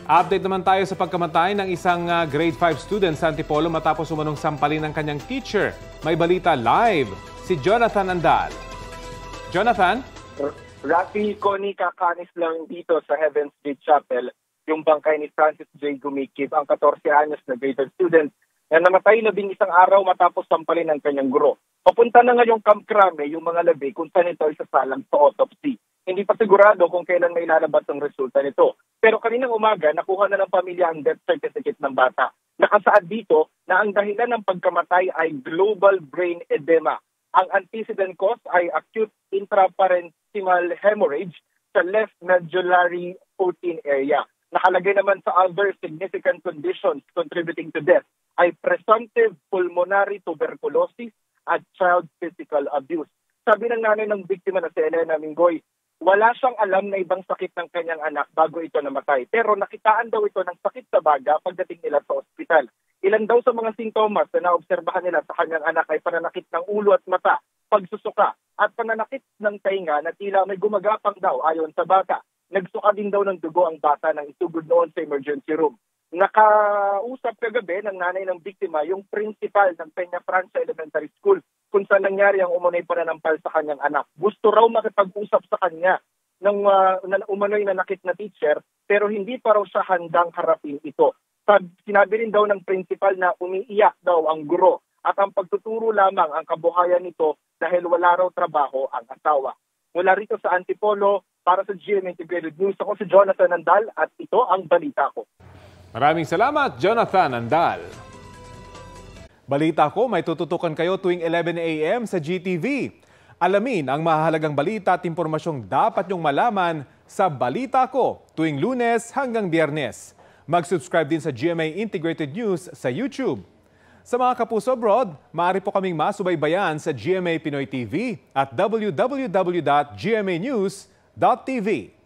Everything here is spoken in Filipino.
Update naman tayo sa pagkamatay ng isang grade 5 student sa Antipolo matapos umanong sampalin ng kanyang teacher. May balita live si Jonathan Andal. Jonathan? Rafi, Connie, kakanis lang dito sa Heaven's Gate Chapel yung bangkay ni Francis J. Gumikib, ang 14 anyos na grade 5 student na namatay 11 araw matapos sampalin ng kanyang guro. Papunta na ngayong Camp Crame yung mga labi kung saan ito isasalang sa autopsy. Hindi pa sigurado kung kailan may lalabas ang resulta nito. Pero kaninang umaga, nakuha na ng pamilya ang death certificate ng bata. Nakasaad dito na ang dahilan ng pagkamatay ay global brain edema. Ang antecedent cause ay acute intraparenchymal hemorrhage sa left medullary 14 area. Nakalagay naman sa other significant conditions contributing to death ay presumptive pulmonary tuberculosis at child physical abuse. Sabi ng nanay ng biktima na si Elena Mingoy, wala siyang alam na ibang sakit ng kanyang anak bago ito namatay. Pero nakitaan daw ito ng sakit sa baga pagdating nila sa ospital. Ilan daw sa mga sintomas na naobserbahan nila sa kanyang anak ay pananakit ng ulo at mata, pagsusuka, at pananakit ng tainga na tila may gumagapang daw ayon sa bata. Nagsuka din daw ng dugo ang bata nang isugod noon sa emergency room. Nakausap kagabi ng nanay ng biktima yung principal ng Peña Francia Elementary School kung saan nangyari ang umunoy pananampal sa kanyang anak. Gusto raw makipag-usap sa kanya ng umunoy na nakit na teacher pero hindi pa raw siya handang harapin ito. Sinabi rin daw ng principal na umiiyak daw ang guro at ang pagtuturo lamang ang kabuhayan nito dahil wala raw trabaho ang asawa. Mula rito sa Antipolo, para sa GMA Integrated News, ako si Jonathan Andal at ito ang balita ko. Maraming salamat, Jonathan Andal. Balita ko, may tututukan kayo tuwing 11 a.m. sa GTV. Alamin ang mahalagang balita at impormasyong dapat nyong malaman sa Balita Ko tuwing Lunes hanggang Biyernes. Mag-subscribe din sa GMA Integrated News sa YouTube. Sa mga kapuso abroad, maaari po kaming masubaybayan sa GMA Pinoy TV at www.gmanews.tv.